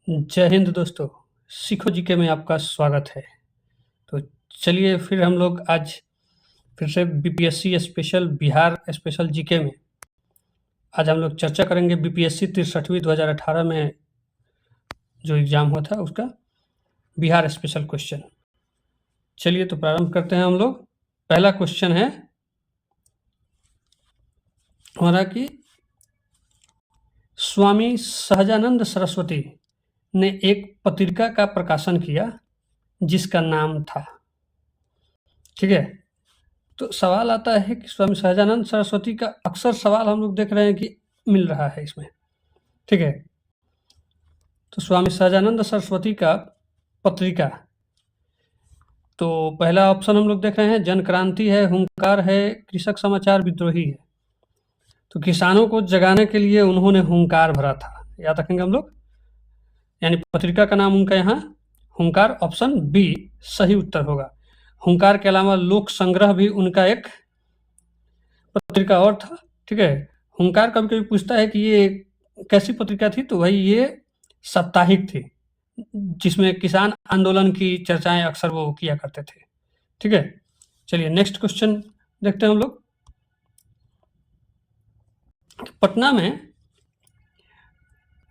जय हिंद दोस्तों, सीखो जीके में आपका स्वागत है। तो चलिए फिर हम लोग आज फिर से BPSC special Bihar special GK में आज हम लोग चर्चा करेंगे बीपीएससी 63वीं 2018 में जो एग्ज़ाम हुआ था उसका बिहार स्पेशल क्वेश्चन। चलिए तो प्रारंभ करते हैं हम लोग। पहला क्वेश्चन है हमारा कि स्वामी सहजानंद सरस्वती ने एक पत्रिका का प्रकाशन किया जिसका नाम था, ठीक है। तो सवाल आता है कि स्वामी सहजानंद सरस्वती का अक्सर सवाल हम लोग देख रहे हैं कि मिल रहा है इसमें, ठीक है। तो स्वामी सहजानंद सरस्वती का पत्रिका, तो पहला ऑप्शन हम लोग देख रहे हैं जन क्रांति है, हुंकार है, कृषक समाचार, विद्रोही है। तो किसानों को जगाने के लिए उन्होंने हुंकार भरा था, याद रखेंगे हम लोग। यानी पत्रिका का नाम उनका यहाँ हुंकार, ऑप्शन बी सही उत्तर होगा। हुंकार के अलावा लोक संग्रह भी उनका एक पत्रिका और था, ठीक है। हुंकार कभी कभी पूछता है कि ये कैसी पत्रिका थी, तो भाई ये साप्ताहिक थी जिसमें किसान आंदोलन की चर्चाएं अक्सर वो किया करते थे, ठीक है। चलिए नेक्स्ट क्वेश्चन देखते हैं हम लोग। पटना में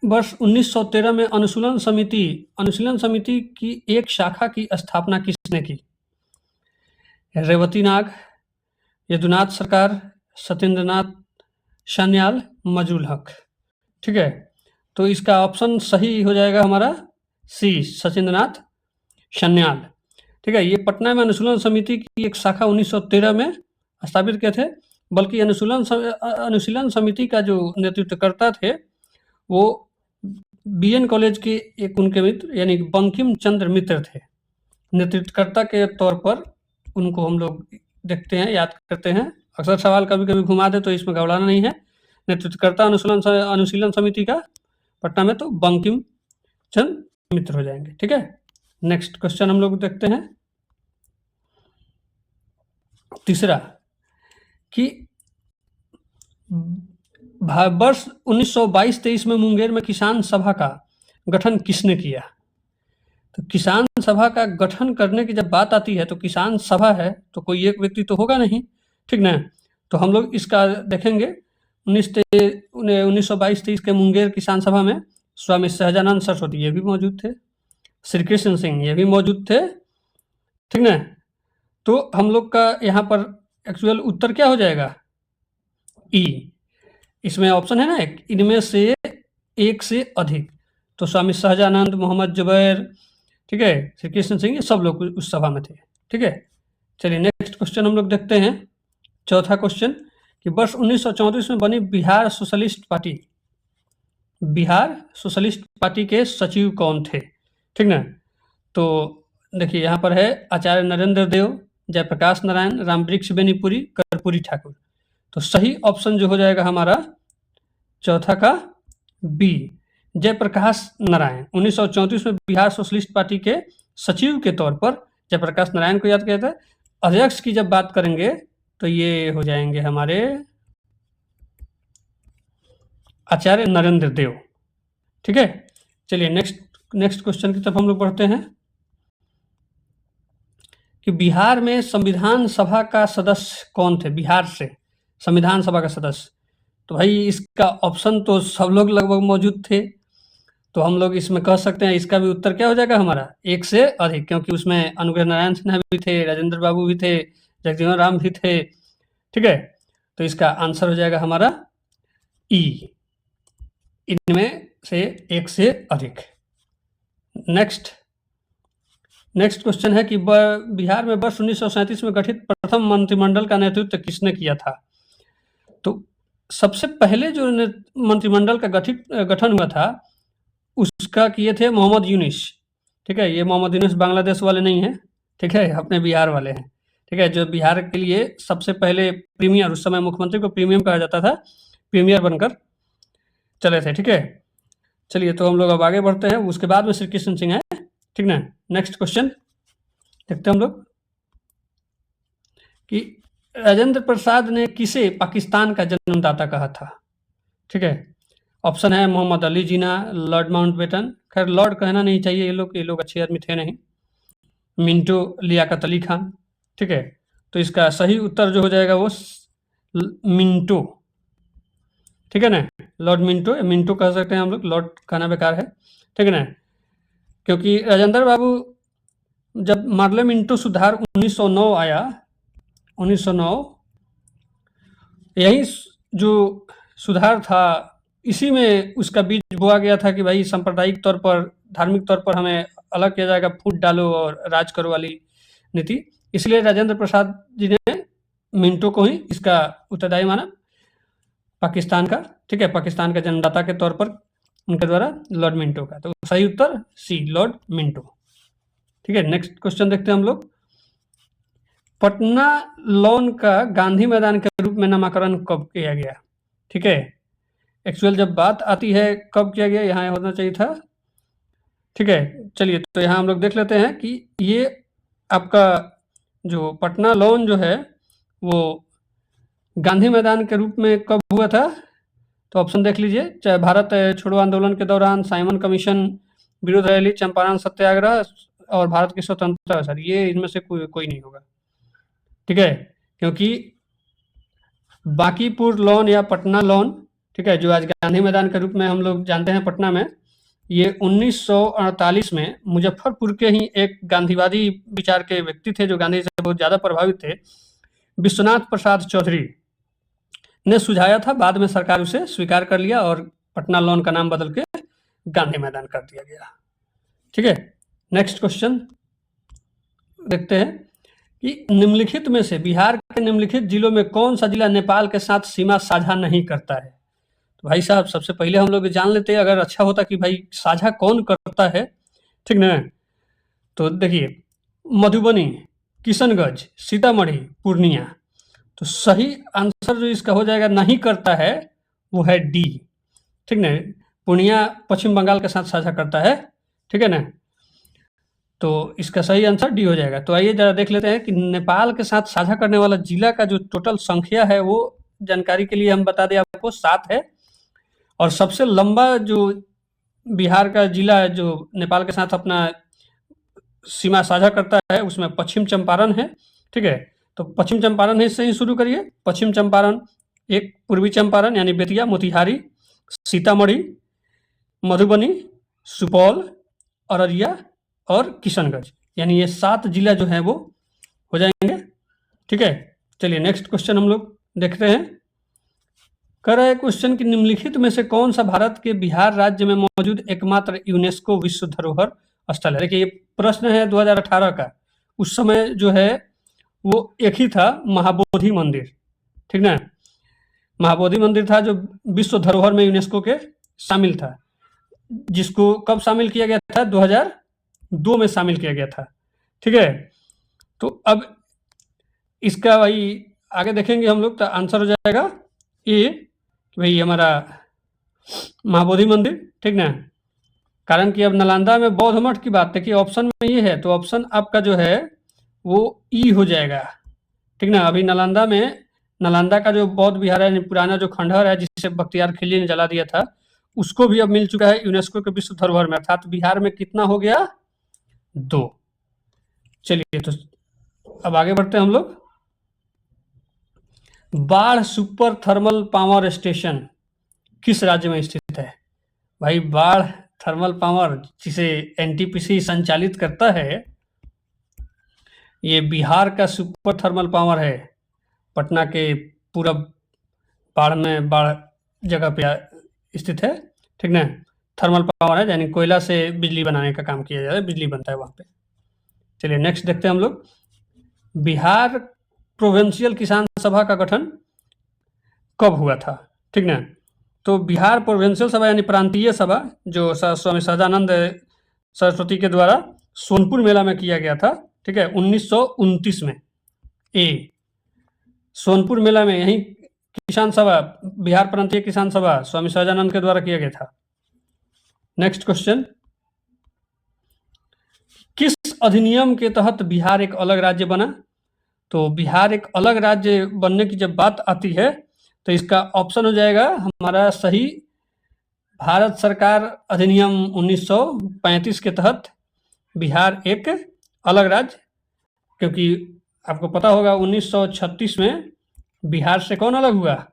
वर्ष 1913 में अनुशीलन समिति की एक शाखा की स्थापना किसने की? रेवती नाग, यदुनाथ सरकार, सत्येंद्रनाथ सान्याल, मजरूल हक, ठीक है। तो इसका ऑप्शन सही हो जाएगा हमारा सी सत्येंद्रनाथ सान्याल, ठीक है। ये पटना में अनुशीलन समिति की एक शाखा 1913 में स्थापित किए थे, बल्कि अनुशीलन समिति का जो नेतृत्वकर्ता थे वो बीएन कॉलेज के एक उनके मित्र यानी बंकिम चंद्र मित्र थे। नेतृत्वकर्ता के तौर पर उनको हम लोग देखते हैं, याद करते हैं। अक्सर सवाल कभी कभी घुमा दे तो इसमें घबराना नहीं है। नेतृत्वकर्ता अनुशीलन समिति का पटना में तो बंकिम चंद्र मित्र हो जाएंगे, ठीक है। नेक्स्ट क्वेश्चन हम लोग देखते हैं। तीसरा कि वर्ष 1922-23 में मुंगेर में किसान सभा का गठन किसने किया? तो किसान सभा का गठन करने की जब बात आती है तो किसान सभा है तो कोई एक व्यक्ति तो होगा नहीं, ठीक ना। तो हम लोग इसका देखेंगे 1922-23 के मुंगेर किसान सभा में स्वामी सहजानंद सरस्वती ये भी मौजूद थे, श्री कृष्ण सिंह ये भी मौजूद थे, ठीक ना। तो हम लोग का यहाँ पर एक्चुअल उत्तर क्या हो जाएगा? ई। इसमें ऑप्शन है ना इनमें से एक से अधिक, तो स्वामी सहजानंद, मोहम्मद जुबैर, ठीक है, श्री कृष्ण सिंह, ये सब लोग उस सभा में थे, ठीक है। चलिए नेक्स्ट क्वेश्चन हम लोग देखते हैं। चौथा क्वेश्चन कि वर्ष 1934 में बनी बिहार सोशलिस्ट पार्टी के सचिव कौन थे, ठीक ना। तो देखिए यहाँ पर है आचार्य नरेंद्र देव, जयप्रकाश नारायण, रामवृक्ष बेनीपुरी, कर्पूरी ठाकुर। तो सही ऑप्शन जो हो जाएगा हमारा चौथा का बी जयप्रकाश नारायण। 1934 में बिहार सोशलिस्ट पार्टी के सचिव के तौर पर जयप्रकाश नारायण को याद किया था। अध्यक्ष की जब बात करेंगे तो ये हो जाएंगे हमारे आचार्य नरेंद्र देव, ठीक है। चलिए नेक्स्ट क्वेश्चन की तरफ हम लोग बढ़ते हैं कि बिहार में संविधान सभा का सदस्य कौन थे? बिहार से संविधान सभा का सदस्य, तो भाई इसका ऑप्शन तो सब लोग लगभग मौजूद थे, तो हम लोग इसमें कह सकते हैं इसका भी उत्तर क्या हो जाएगा हमारा एक से अधिक, क्योंकि उसमें अनुग्रह नारायण सिन्हा भी थे, राजेंद्र बाबू भी थे, जगजीवन राम भी थे, ठीक है। तो इसका आंसर हो जाएगा हमारा ई, इनमें से एक से अधिक। नेक्स्ट क्वेश्चन है कि बिहार में वर्ष 1937 में गठित प्रथम मंत्रिमंडल का नेतृत्व किसने किया था? तो सबसे पहले जो मंत्रिमंडल का गठन हुआ था उसका किए थे मोहम्मद यूनिस, ठीक है। ये मोहम्मद यूनिस बांग्लादेश वाले नहीं हैं, ठीक है, अपने बिहार वाले हैं, ठीक है। जो बिहार के लिए सबसे पहले प्रीमियर, उस समय मुख्यमंत्री को प्रीमियम कहा जाता था, प्रीमियर बनकर चले थे, ठीक है। चलिए तो हम लोग अब आगे बढ़ते हैं, उसके बाद में श्री कृष्ण सिंह है, ठीक ना। नेक्स्ट क्वेश्चन देखते हैं हम लोग कि राजेंद्र प्रसाद ने किसे पाकिस्तान का जन्मदाता कहा था, ठीक है। ऑप्शन है मोहम्मद अली जिन्ना, लॉर्ड माउंटबेटन, खैर लॉर्ड कहना नहीं चाहिए, ये लोग अच्छे आदमी थे नहीं। मिंटो लियाकत अली खान, ठीक है। तो इसका सही उत्तर जो हो जाएगा वो मिंटो, ठीक है ना। लॉर्ड मिंटो, मिंटो कह सकते हैं हम लोग, लॉर्ड कहना बेकार है, ठीक है ना। क्योंकि राजेंद्र बाबू जब मार्ले मिंटो सुधार 1909 आया, 1909, यही जो सुधार था इसी में उसका बीज बोया गया था कि भाई सांप्रदायिक तौर पर, धार्मिक तौर पर हमें अलग किया जाएगा, फूट डालो और राज करो वाली नीति। इसलिए राजेंद्र प्रसाद जी ने मिंटो को ही इसका उत्तरदायी माना, पाकिस्तान का, ठीक है, पाकिस्तान का जन्मदाता के तौर पर उनके द्वारा लॉर्ड मिंटो का। तो सही उत्तर सी, लॉर्ड मिंटो, ठीक है। नेक्स्ट क्वेश्चन देखते हैं हम लोग। पटना लॉन का गांधी मैदान के रूप में नामकरण कब किया गया, ठीक है। एक्चुअल जब बात आती है कब किया गया, यहाँ होना चाहिए था, ठीक है। चलिए तो यहाँ हम लोग देख लेते हैं कि ये आपका जो पटना लॉन जो है वो गांधी मैदान के रूप में कब हुआ था। तो ऑप्शन देख लीजिए, चाहे भारत छोड़ो आंदोलन के दौरान, साइमन कमीशन विरोध रैली, चंपारण सत्याग्रह और भारत की स्वतंत्रता, सर ये इनमें से कोई नहीं होगा, ठीक है। क्योंकि बांकीपुर लॉन या पटना लॉन, ठीक है, जो आज गांधी मैदान के रूप में हम लोग जानते हैं पटना में, ये 1948 में मुजफ्फरपुर के ही एक गांधीवादी विचार के व्यक्ति थे जो गांधी से बहुत ज़्यादा प्रभावित थे, विश्वनाथ प्रसाद चौधरी ने सुझाया था। बाद में सरकार उसे स्वीकार कर लिया और पटना लॉन का नाम बदल के गांधी मैदान कर दिया गया, ठीक है। नेक्स्ट क्वेश्चन देखते हैं कि निम्नलिखित में से बिहार के निम्नलिखित जिलों में कौन सा जिला नेपाल के साथ सीमा साझा नहीं करता है। तो भाई साहब सबसे पहले हम लोग जान लेते हैं, अगर अच्छा होता कि भाई साझा कौन करता है, ठीक ना। तो देखिए, मधुबनी, किशनगंज, सीतामढ़ी, पूर्णिया। तो सही आंसर जो इसका हो जाएगा नहीं करता है वो है डी, ठीक ना। पूर्णिया पश्चिम बंगाल के साथ साझा करता है, ठीक है ना। तो इसका सही आंसर डी हो जाएगा। तो आइए जरा देख लेते हैं कि नेपाल के साथ साझा करने वाला जिला का जो टोटल संख्या है वो जानकारी के लिए हम बता दें आपको 7 है। और सबसे लंबा जो बिहार का जिला है जो नेपाल के साथ अपना सीमा साझा करता है उसमें पश्चिम चंपारण है, ठीक है। तो पश्चिम चंपारण से ही शुरू करिए। पश्चिम चंपारण, एक पूर्वी चंपारण यानी बेतिया, मोतिहारी, सीतामढ़ी, मधुबनी, सुपौल, अररिया और किशनगंज, यानी ये 7 जिला जो है वो हो जाएंगे, ठीक है। चलिए नेक्स्ट क्वेश्चन हम लोग देखते हैं। कर रहा है क्वेश्चन कि निम्नलिखित में से कौन सा भारत के बिहार राज्य में मौजूद एकमात्र यूनेस्को विश्व धरोहर स्थल है। देखिए ये प्रश्न है 2018 का, उस समय जो है वो एक ही था, महाबोधि मंदिर, ठीक ना। महाबोधि मंदिर था जो विश्व धरोहर में यूनेस्को के शामिल था, जिसको कब शामिल किया गया था, 2002 में शामिल किया गया था, ठीक है। तो अब इसका भाई आगे देखेंगे हम लोग, तो आंसर हो जाएगा ए, भाई हमारा महाबोधि मंदिर, ठीक ना। कारण कि अब नालंदा में बौद्ध मठ की बात देखिए ऑप्शन में ये है, तो ऑप्शन आपका जो है वो ई हो जाएगा, ठीक ना। अभी नालंदा में, नालंदा का जो बौद्ध विहार है, पुराना जो खंडहर है जिसे बख्तियार खिलजी ने जला दिया था, उसको भी अब मिल चुका है यूनेस्को के विश्व धरोहर में, अर्थात बिहार में कितना हो गया, 2। चलिए तो अब आगे बढ़ते हैं हम लोग। बाढ़ सुपर थर्मल पावर स्टेशन किस राज्य में स्थित है। भाई बाढ़ थर्मल पावर जिसे एनटीपीसी संचालित करता है, ये बिहार का सुपर थर्मल पावर है, पटना के पूरब बाढ़ में, बाढ़ जगह पे स्थित है, ठीक ना। थर्मल पावर है यानी कोयला से बिजली बनाने का काम किया जाता है, बिजली बनता है वहाँ पे। चलिए नेक्स्ट देखते हैं हम लोग। बिहार प्रोविंशियल किसान सभा का गठन कब हुआ था, ठीक ना। तो बिहार प्रोविंशियल सभा यानी प्रांतीय सभा जो स्वामी सहजानंद सरस्वती के द्वारा सोनपुर मेला में किया गया था, ठीक है, 1929 में। ए सोनपुर मेला में यही किसान सभा, बिहार प्रांतीय किसान सभा स्वामी सहजानंद के द्वारा किया गया था। नेक्स्ट क्वेश्चन, किस अधिनियम के तहत बिहार एक अलग राज्य बना। तो बिहार एक अलग राज्य बनने की जब बात आती है तो इसका ऑप्शन हो जाएगा हमारा सही भारत सरकार अधिनियम 1935 के तहत बिहार एक अलग राज्य, क्योंकि आपको पता होगा 1936 में बिहार से कौन अलग हुआ?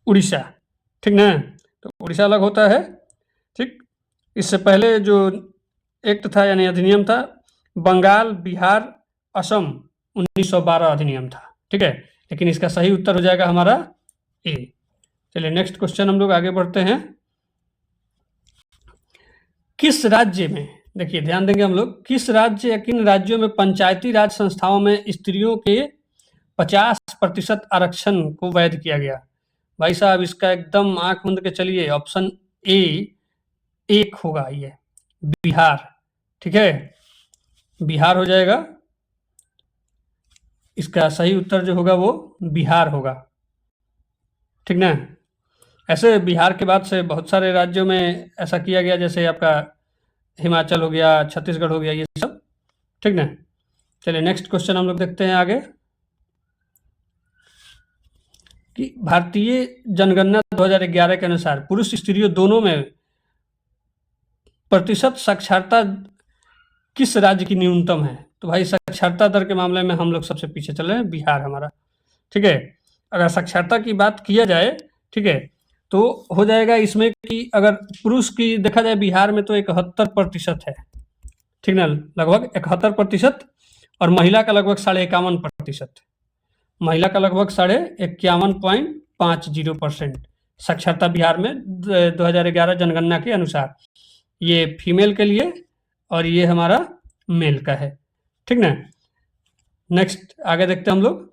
उड़ीसा, ठीक ना? तो उड़ीसा अलग होता है, ठीक। इससे पहले जो एक्ट था यानी अधिनियम था, बंगाल, बिहार, असम 1912 अधिनियम था, ठीक है। लेकिन इसका सही उत्तर हो जाएगा हमारा ए। चलिए नेक्स्ट क्वेश्चन हम लोग आगे बढ़ते हैं। किस राज्य में, देखिए ध्यान देंगे हम लोग, किस राज्य या किन राज्यों में पंचायती राज संस्थाओं में स्त्रियों के 50% आरक्षण को वैध किया गया? भाई साहब इसका एकदम आंख मूंद के चलिए, ऑप्शन ए एक होगा ये, बिहार, ठीक है, बिहार हो जाएगा। इसका सही उत्तर जो होगा वो बिहार होगा, ठीक ना। ऐसे बिहार के बाद से बहुत सारे राज्यों में ऐसा किया गया, जैसे आपका हिमाचल हो गया, छत्तीसगढ़ हो गया, ये सब, ठीक ना। चलिए नेक्स्ट क्वेश्चन हम लोग देखते हैं आगे कि भारतीय जनगणना 2011 के अनुसार पुरुष स्त्रियों दोनों में प्रतिशत साक्षरता किस राज्य की न्यूनतम है? तो भाई साक्षरता दर के मामले में हम लोग सबसे पीछे चल रहे हैं, बिहार हमारा, ठीक है। अगर साक्षरता की बात किया जाए, ठीक है, तो हो जाएगा इसमें कि अगर पुरुष की देखा जाए बिहार में तो 71% है, ठीक ना, लगभग 71%, और महिला का लगभग 51.5%, महिला का लगभग 51.50% साक्षरता बिहार में 2011 जनगणना के अनुसार। ये फीमेल के लिए और ये हमारा मेल का है, ठीक ना। नेक्स्ट आगे देखते हैं हम लोग।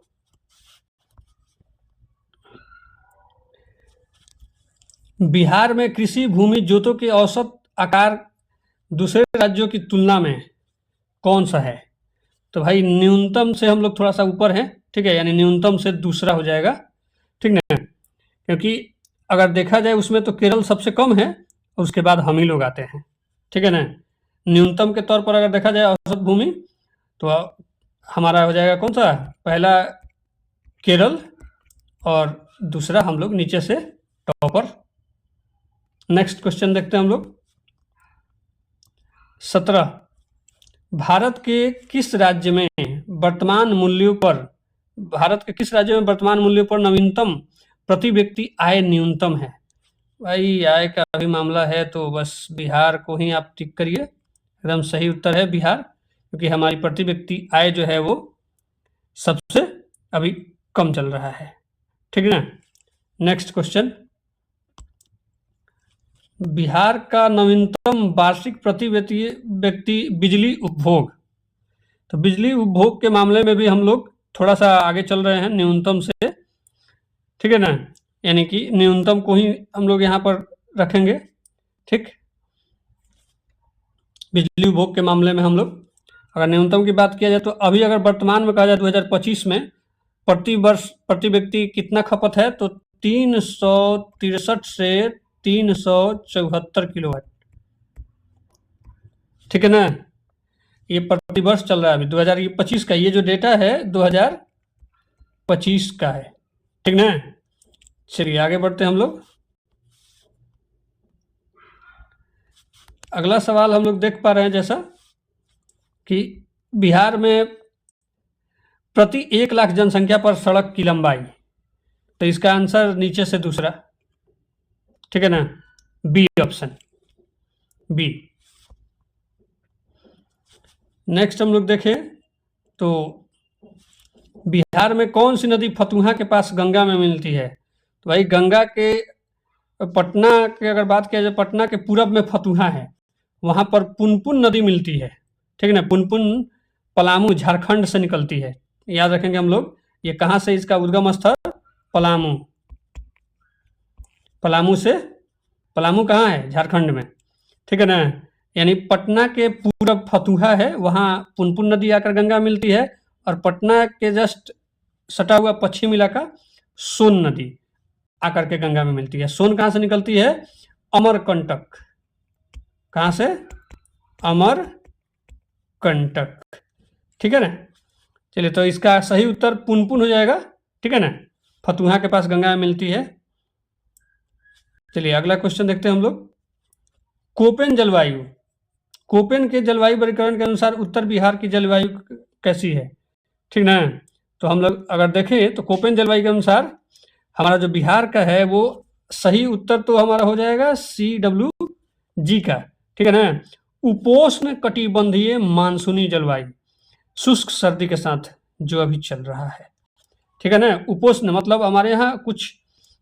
बिहार में कृषि भूमि जोतों के औसत आकार दूसरे राज्यों की तुलना में कौन सा है? तो भाई न्यूनतम से हम लोग थोड़ा सा ऊपर हैं, ठीक है, यानी न्यूनतम से दूसरा हो जाएगा, ठीक ना, क्योंकि अगर देखा जाए उसमें तो केरल सबसे कम है और उसके बाद हम ही लोग आते हैं, ठीक है ना। न्यूनतम के तौर पर अगर देखा जाए औसत भूमि तो हमारा हो जाएगा कौन सा? पहला केरल और दूसरा हम लोग नीचे से टॉपर। नेक्स्ट क्वेश्चन देखते हैं हम लोग 17। भारत के किस राज्य में वर्तमान मूल्यों पर नवीनतम प्रति व्यक्ति आय न्यूनतम है? भाई आय का भी मामला है तो बस बिहार को ही आप टिक करिए, एकदम सही उत्तर है बिहार, क्योंकि हमारी प्रति व्यक्ति आय जो है वो सबसे अभी कम चल रहा है, ठीक है ना। नेक्स्ट क्वेश्चन, बिहार का नवीनतम वार्षिक प्रति व्यक्ति बिजली उपभोग, तो बिजली उपभोग के मामले में भी हम लोग थोड़ा सा आगे चल रहे हैं न्यूनतम से, ठीक है ना, यानी कि न्यूनतम को ही हम लोग यहाँ पर रखेंगे, ठीक। बिजली उपभोग के मामले में हम लोग अगर न्यूनतम की बात किया जाए तो अभी अगर वर्तमान में कहा जाए 2025 में प्रति वर्ष प्रति व्यक्ति कितना खपत है, तो 363 से 374 किलोवाट, ठीक है ना। ये प्रति वर्ष चल रहा है अभी 2025 का, ये जो डेटा है 2025 का है, ठीक ना। चलिए आगे बढ़ते हैं हम लोग। अगला सवाल हम लोग देख पा रहे हैं जैसा कि बिहार में प्रति 1 लाख जनसंख्या पर सड़क की लंबाई, तो इसका आंसर नीचे से दूसरा, ठीक है ना, बी ऑप्शन, बी। नेक्स्ट हम लोग देखें तो बिहार में कौन सी नदी फतुहा के पास गंगा में मिलती है? तो भाई गंगा के पटना के अगर बात किया जाए, पटना के पूरब में फतुहा है, वहाँ पर पुनपुन नदी मिलती है, ठीक है ना। पुनपुन पलामू झारखंड से निकलती है, याद रखेंगे हम लोग। ये कहाँ से इसका उद्गम स्थल? पलामू, पलामू कहाँ है? झारखंड में, ठीक है ना। यानी पटना के पूरब फतुहा है, वहाँ पुनपुन नदी आकर गंगा मिलती है, और पटना के जस्ट सटा हुआ पश्चिम इलाका सोन नदी आकर के गंगा में मिलती है। सोन कहाँ से निकलती है? अमरकंटक, कहाँ से? अमरकंटक, ठीक है ना। चलिए तो इसका सही उत्तर पुनपुन हो जाएगा, ठीक है ना, फतुहा के पास गंगा में मिलती है। चलिए अगला क्वेश्चन देखते हैं हम लोग। कोपेन जलवायु, कोपेन के जलवायु वर्गीकरण के अनुसार उत्तर बिहार की जलवायु कैसी है, ठीक ना। तो हम लोग अगर देखें तो कोपेन जलवायु के अनुसार हमारा जो बिहार का है वो सही उत्तर तो हमारा हो जाएगा CWG का, ठीक है ना। उपोष्ण कटिबंधीय मानसूनी जलवायु, शुष्क सर्दी के साथ जो अभी चल रहा है, ठीक है ना। उपोष्ण मतलब हमारे यहाँ कुछ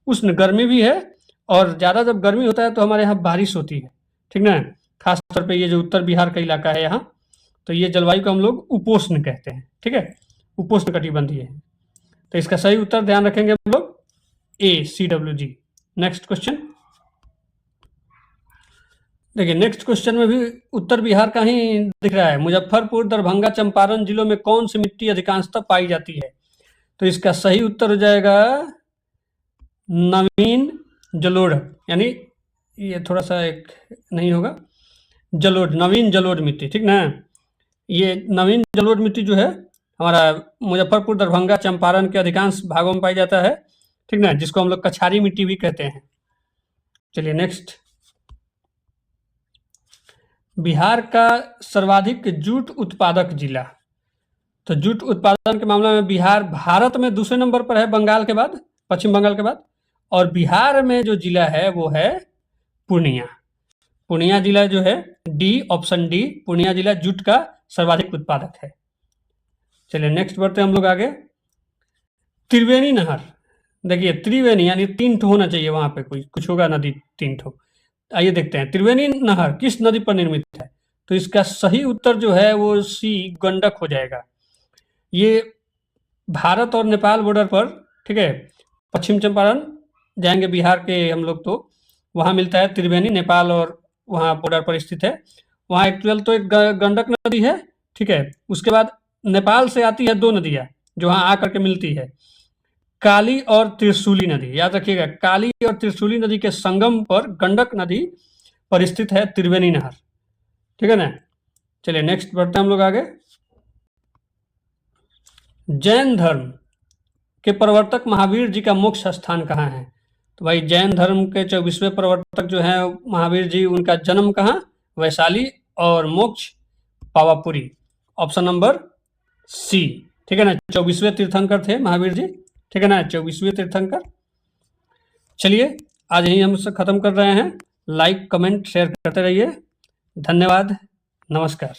उष्ण गर्मी भी है, और ज़्यादा जब गर्मी होता है तो हमारे यहाँ बारिश होती है, ठीक ना। खास तौर पे ये जो उत्तर बिहार का इलाका है यहाँ, तो ये जलवायु को हम लोग उपोष्ण कहते हैं, ठीक है, उपोष्ण कटिबंधीय है। तो इसका सही उत्तर ध्यान रखेंगे हम लोग CWG। नेक्स्ट क्वेश्चन देखिए, नेक्स्ट क्वेश्चन में भी उत्तर बिहार का ही दिख रहा है। मुजफ्फरपुर, दरभंगा, चंपारण जिलों में कौन सी मिट्टी अधिकांशतः पाई जाती है। तो इसका सही उत्तर हो जाएगा नवीन जलोढ़, यानी ये थोड़ा सा एक नहीं होगा, जलोढ़, नवीन जलोढ़ मिट्टी, ठीक ना। ये नवीन जलोढ़ मिट्टी जो है हमारा मुजफ्फरपुर, दरभंगा, चंपारण के अधिकांश भागों में पाई जाता है, ठीक ना, जिसको हम लोग कछारी मिट्टी भी कहते हैं। चलिए नेक्स्ट, बिहार का सर्वाधिक जूट उत्पादक जिला। तो जूट उत्पादन के मामले में बिहार भारत में दूसरे नंबर पर है, बंगाल के बाद, पश्चिम बंगाल के बाद। और बिहार में जो जिला है वो है पूर्णिया। पूर्णिया जिला जो है ऑप्शन डी, पूर्णिया जिला जूट का सर्वाधिक उत्पादक है। चलिए नेक्स्ट बढ़ते हैं हम लोग आगे। त्रिवेणी नहर, देखिए त्रिवेणी यानी 3 ठो होना चाहिए वहां पे, कोई कुछ होगा नदी 3 ठो। आइए देखते हैं त्रिवेणी नहर किस नदी पर निर्मित है। तो इसका सही उत्तर जो है वो सी गंडक हो जाएगा। ये भारत और नेपाल बॉर्डर पर, ठीक है, पश्चिम चंपारण जाएंगे बिहार के हम लोग तो वहाँ मिलता है त्रिवेणी, नेपाल और वहाँ बॉर्डर पर स्थित है। वहाँ एक्चुअल तो एक गंडक नदी है, ठीक है। उसके बाद नेपाल से आती है 2 नदियाँ जो वहाँ आकर के मिलती है, काली और त्रिशूली नदी। याद रखिएगा, काली और त्रिशूली नदी के संगम पर गंडक नदी पर स्थित है त्रिवेणी नहर, ठीक है ना। चलिए नेक्स्ट बढ़ते हैं हम लोग आगे। जैन धर्म के प्रवर्तक महावीर जी का मोक्ष स्थान कहाँ है। तो भाई जैन धर्म के 24वें प्रवर्तक जो हैं महावीर जी, उनका जन्म कहाँ, वैशाली, और मोक्ष पावापुरी, ऑप्शन नंबर सी, ठीक है ना। 24वें तीर्थंकर थे महावीर जी, ठीक है ना, 24वें तीर्थंकर। चलिए आज यही हम खत्म कर रहे हैं। लाइक, कमेंट, शेयर करते रहिए। धन्यवाद, नमस्कार।